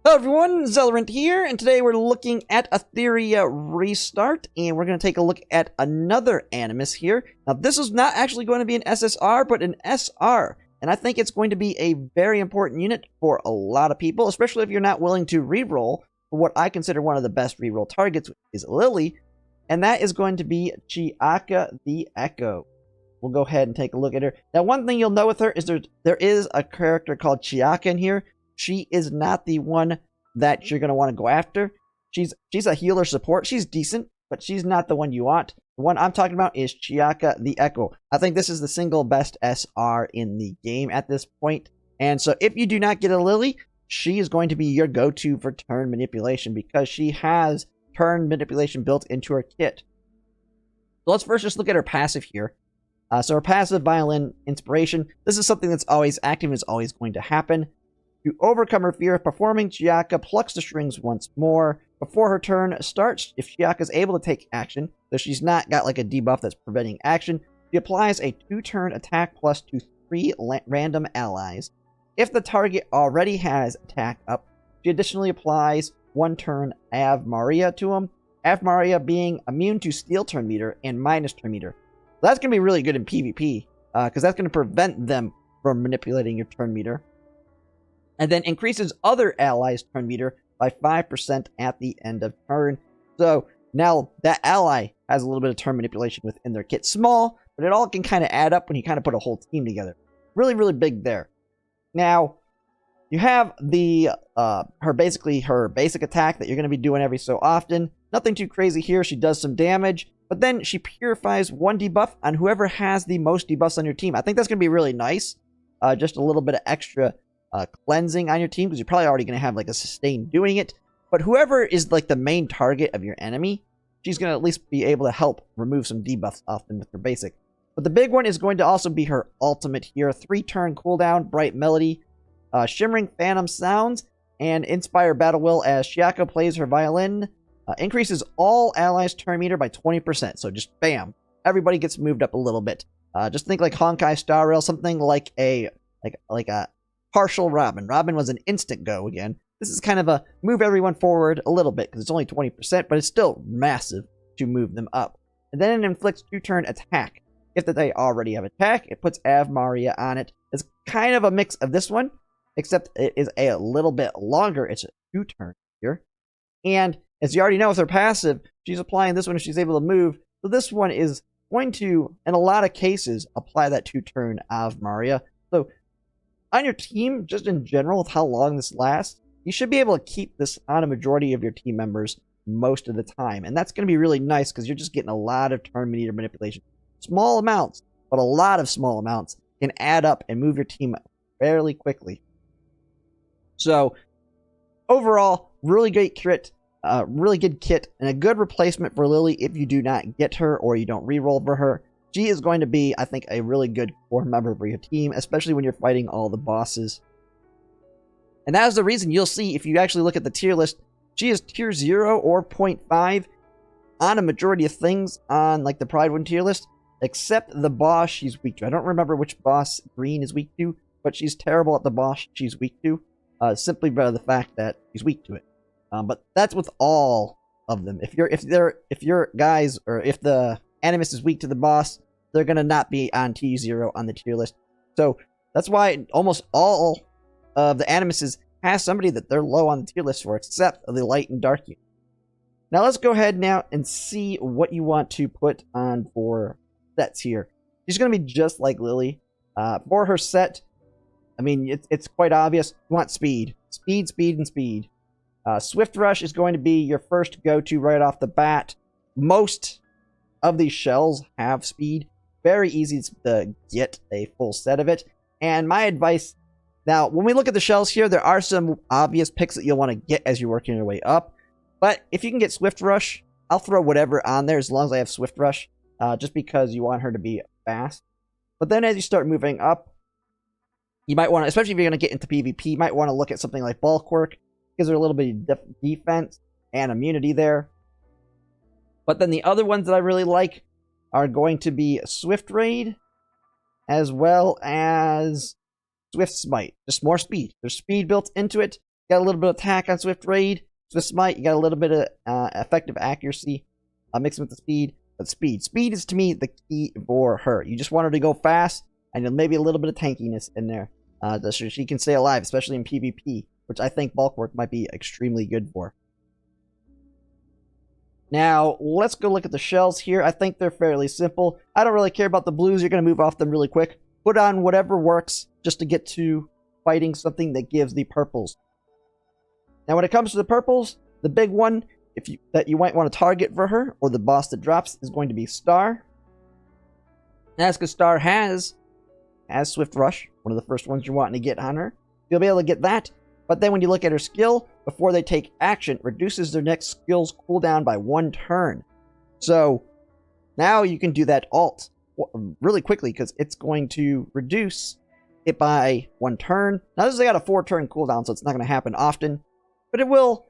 Hello everyone, Zelrant here, and today we're looking at Etheria Restart, and we're going to take a look at another Animus here. Now this is not actually going to be an SSR, but an SR, and I think it's going to be a very important unit for a lot of people, especially if you're not willing to reroll for what I consider one of the best reroll targets, which is Lily, and that is going to be Chiaka the Echo. We'll go ahead and take a look at her. Now one thing you'll know with her is there is a character called Chiaka in here. She is not the one that you're going to want to go after. She's a healer support. She's decent, but she's not the one you want. The one I'm talking about is Chiaka the Echo. I think this is the single best SR in the game at this point. And so if you do not get a Lily, she is going to be your go-to for turn manipulation because she has turn manipulation built into her kit. So let's first just look at her passive here. So her passive, Violin Inspiration. This is something that's always active and is always going to happen. To overcome her fear of performing, Chiaka plucks the strings once more. Before her turn starts, if Chiaka is able to take action, so she's not got like a debuff that's preventing action, she applies a 2-turn attack plus to 3 random allies. If the target already has attack up, she additionally applies 1-turn Ave Maria to him. Ave Maria being immune to steal turn meter and minus turn meter. So that's going to be really good in PvP, because that's going to prevent them from manipulating your turn meter. And then increases other allies' turn meter by 5% at the end of turn. So now that ally has a little bit of turn manipulation within their kit. Small, but it all can kind of add up when you kind of put a whole team together. Really, really big there. Now, you have the her basic attack that you're going to be doing every so often. Nothing too crazy here. She does some damage, but then she purifies 1 debuff on whoever has the most debuffs on your team. I think that's going to be really nice. Just a little bit of extra cleansing on your team, because you're probably already going to have like a sustain doing it. But whoever is like the main target of your enemy, she's going to at least be able to help remove some debuffs often with her basic. But the big one is going to also be her ultimate here. 3-turn cooldown, Bright Melody, Shimmering Phantom Sounds, and Inspire Battle Will as Chiaka plays her violin. Increases all allies' turn meter by 20%. So just bam, everybody gets moved up a little bit. Just think like Honkai Star Rail, something like a partial Robin. Robin was an instant go again. This is kind of a move everyone forward a little bit because it's only 20%, but it's still massive to move them up. And then it inflicts 2-turn attack. If they already have attack, it puts Ave Maria on it. It's kind of a mix of this one, except it is a little bit longer. It's a 2-turn here. And as you already know with her passive, she's applying this one if she's able to move. So this one is going to, in a lot of cases, apply that 2-turn Ave Maria. So on your team, just in general, with how long this lasts, you should be able to keep this on a majority of your team members most of the time. And that's going to be really nice because you're just getting a lot of turn meter manipulation. Small amounts, but a lot of small amounts can add up and move your team fairly quickly. So, overall, really great kit, really good kit, and a good replacement for Lily if you do not get her or you don't reroll for her. She is going to be, I think, a really good core member for your team, especially when you're fighting all the bosses. And that is the reason you'll see, if you actually look at the tier list, she is tier 0 or 0.5 on a majority of things on like the Pride 1 tier list, except the boss she's weak to. I don't remember which boss Green is weak to, but she's terrible at the boss she's weak to, simply by the fact that she's weak to it. But that's with all of them. If your guys, or if the Animus is weak to the boss, they're going to not be on T0 on the tier list. So that's why almost all of the Animuses has somebody that they're low on the tier list for, except the light and dark unit. Now let's go ahead now and see what you want to put on for sets here. She's going to be just like Lily. For her set, I mean, it's quite obvious. You want speed. Speed, speed, and speed. Swift Rush is going to be your first go-to right off the bat. Most of these shells have speed. Very easy to get a full set of it. And my advice, now when we look at the shells here, there are some obvious picks that you'll want to get as you're working your way up. But if you can get Swift Rush, I'll throw whatever on there as long as I have Swift Rush, just because you want her to be fast. But then as you start moving up, you might want to, especially if you're going to get into PvP, you might want to look at something like Bulwark, because there's a little bit of defense and immunity there. But then the other ones that I really like are going to be Swift Raid, as well as Swift Smite. Just more speed. There's speed built into it. got a little bit of attack on Swift Raid. Swift Smite, you got a little bit of effective accuracy mixed with the speed. But speed is to me the key for her. You just want her to go fast and maybe a little bit of tankiness in there, so she can stay alive, especially in PvP, which I think bulk work might be extremely good for. Now, let's go look at the shells here. I think they're fairly simple. I don't really care about the blues. You're going to move off them really quick. Put on whatever works just to get to fighting something that gives the purples. Now, when it comes to the purples, the big one that you might want to target for her, or the boss that drops, is going to be Star. That's because Star has Swift Rush, one of the first ones you're wanting to get on her. You'll be able to get that, but then when you look at her skill, before they take action, reduces their next skill's cooldown by 1 turn. So, now you can do that alt really quickly, because it's going to reduce it by 1 turn. Now, this has got a 4-turn cooldown, so it's not going to happen often, but it will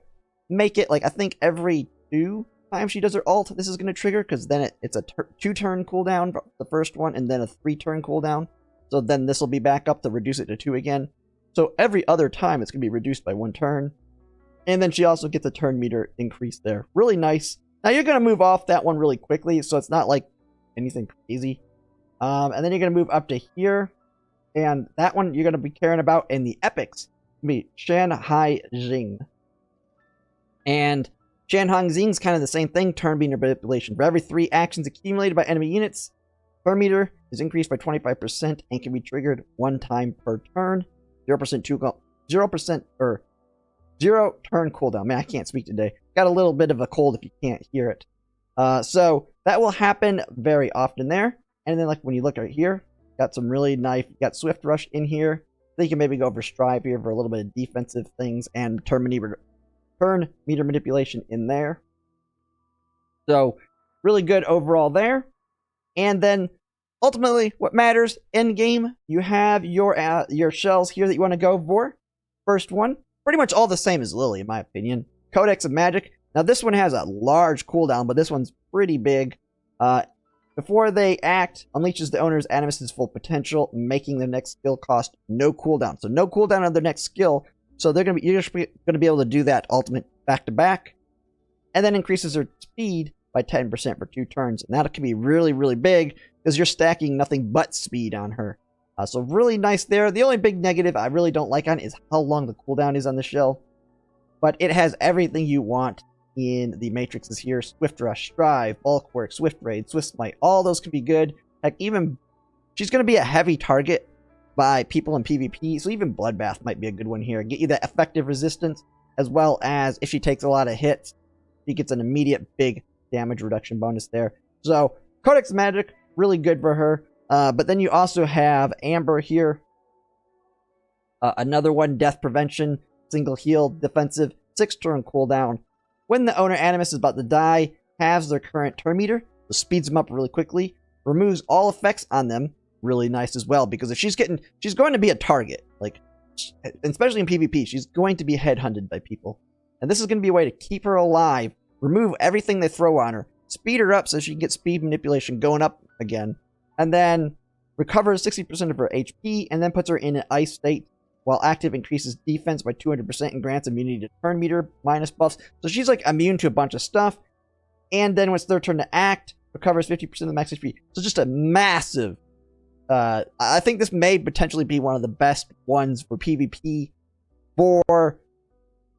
make it, like, I think every 2 times she does her ult, this is going to trigger, because then it's a 2-turn cooldown for the first one, and then a 3-turn cooldown. So then this will be back up to reduce it to 2 again. So every other time it's going to be reduced by 1 turn. And then she also gets a turn meter increase there. Really nice. Now you're going to move off that one really quickly, so it's not like anything crazy. And then you're going to move up to here. And that one you're going to be caring about in the epics. Be Shanhai Jing. And Shanhai Jing's kind of the same thing, turn meter manipulation. For every 3 actions accumulated by enemy units, turn meter is increased by 25% and can be triggered 1 time per turn. 0% or 0 turn cooldown. Man, I can't speak today. Got a little bit of a cold if you can't hear it. So that will happen very often there. And then, like, when you look right here, got some really nice, got Swift Rush in here. Then you can maybe go for Strive here for a little bit of defensive things, and turn meter manipulation in there. So really good overall there. And then ultimately, what matters end game, you have your shells here that you want to go for. First one, pretty much all the same as Lily, in my opinion. Codex of Magic. Now this one has a large cooldown, but this one's pretty big. Before they act, unleashes the owner's Animus's full potential, making their next skill cost no cooldown. So no cooldown on their next skill. So you're just going to be able to do that ultimate back to back, and then increases their speed by 10% for 2 turns. And that can be really, really big because you're stacking nothing but speed on her. So really nice there. The only big negative I really don't like on it is how long the cooldown is on the shell. But it has everything you want in the matrices here. Swift Rush, Strive, Bulk Work, Swift Raid, Swift Smite. All those can be good. Heck, even she's going to be a heavy target by people in PvP. So even Bloodbath might be a good one here. Get you that effective resistance, as well as if she takes a lot of hits, she gets an immediate big damage reduction bonus there. So Codex Magic, really good for her. But then you also have Amber here. Another one, Death Prevention, single heal, defensive, 6-turn cooldown. When the owner Animus is about to die, halves their current turn meter, so speeds them up really quickly, removes all effects on them, really nice as well, because if she's going to be a target, like, especially in PvP, she's going to be headhunted by people. And this is going to be a way to keep her alive, remove everything they throw on her, speed her up so she can get speed manipulation going up again, and then recovers 60% of her HP, and then puts her in an ice state. While active, increases defense by 200% and grants immunity to turn meter minus buffs. So she's like immune to a bunch of stuff. And then when it's their turn to act, recovers 50% of the max HP. So just a massive... I think this may potentially be one of the best ones for PvP for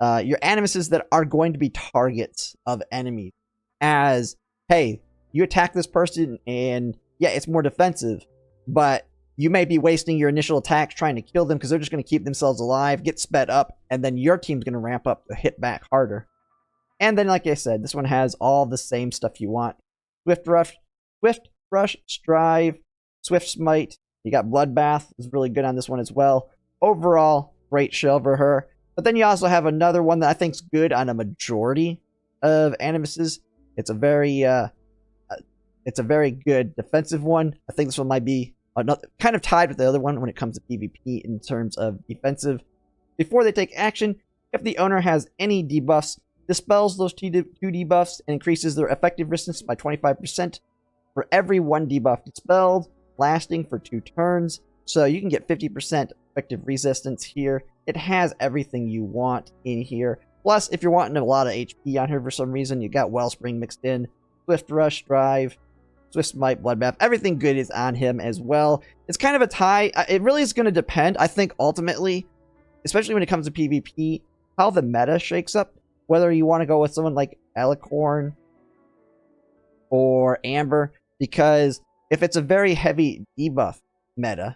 your Animuses that are going to be targets of enemies. As, hey, you attack this person and, yeah, it's more defensive, but you may be wasting your initial attacks trying to kill them because they're just going to keep themselves alive, get sped up, and then your team's going to ramp up to hit back harder. And then, like I said, this one has all the same stuff you want. Swift Rush, Strive, Swift Smite. You got Bloodbath is really good on this one as well. Overall, great shell for her. But then you also have another one that I think's good on a majority of Animuses. It's a very good defensive one. I think this one might be kind of tied with the other one when it comes to PvP in terms of defensive. Before they take action, if the owner has any debuffs, dispels those 2 debuffs and increases their effective resistance by 25% for every 1 debuff dispelled, lasting for 2 turns. So you can get 50% effective resistance here it has everything you want in here. Plus, if you're wanting a lot of HP on her for some reason, you got Wellspring mixed in, Swift Rush, Drive, Swift Smite, Bloodbath. Everything good is on him as well. It's kind of a tie. It really is going to depend, I think, ultimately, especially when it comes to PvP, how the meta shakes up. Whether you want to go with someone like Alicorn or Amber, because if it's a very heavy debuff meta,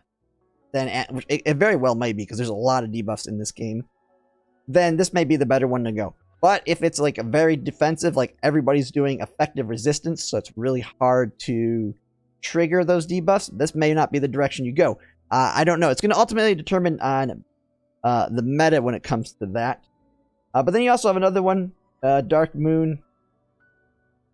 then it very well might be, because there's a lot of debuffs in this game, then this may be the better one to go. But if it's like a very defensive, like everybody's doing effective resistance, so it's really hard to trigger those debuffs, this may not be the direction you go. I don't know. It's going to ultimately determine on the meta when it comes to that. But then you also have another one, Dark Moon,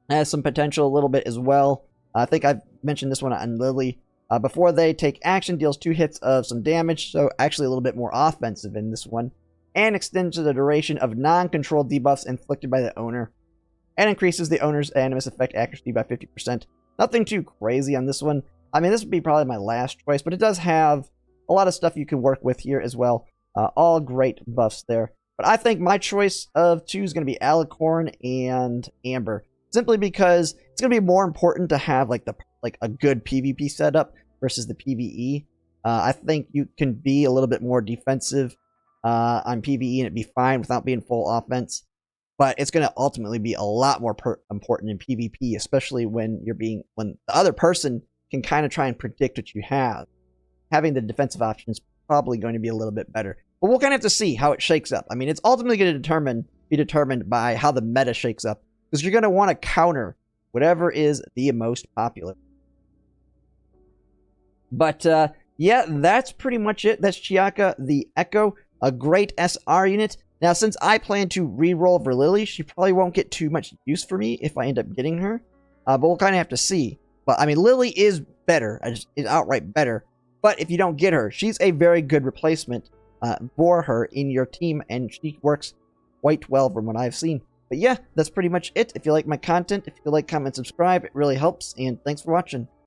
has some potential a little bit as well. I think I've mentioned this one on Lily. Before they take action, deals 2 hits of some damage, so actually a little bit more offensive in this one, and extends the duration of non-controlled debuffs inflicted by the owner, and increases the owner's animus effect accuracy by 50%. Nothing too crazy on this one. I mean, this would be probably my last choice, but it does have a lot of stuff you can work with here as well. All great buffs there. But I think my choice of 2 is going to be Alicorn and Amber, simply because it's going to be more important to have like a good PvP setup versus the PvE. I think you can be a little bit more defensive on PvE and it'd be fine without being full offense. But it's going to ultimately be a lot more important in PvP, especially when the other person can kind of try and predict what you have. Having the defensive option is probably going to be a little bit better. But we'll kind of have to see how it shakes up. I mean, it's ultimately going to be determined by how the meta shakes up, because you're going to want to counter whatever is the most popular. But yeah, that's pretty much it. That's Chiaka the Echo, a great SR unit. Now, since I plan to re-roll for Lily, she probably won't get too much use for me if I end up getting her. But we'll kind of have to see. But, I mean, Lily is better. Is outright better. But if you don't get her, she's a very good replacement for her in your team. And she works quite well from what I've seen. But yeah, that's pretty much it. If you like my content, if you like, comment, subscribe, it really helps. And thanks for watching.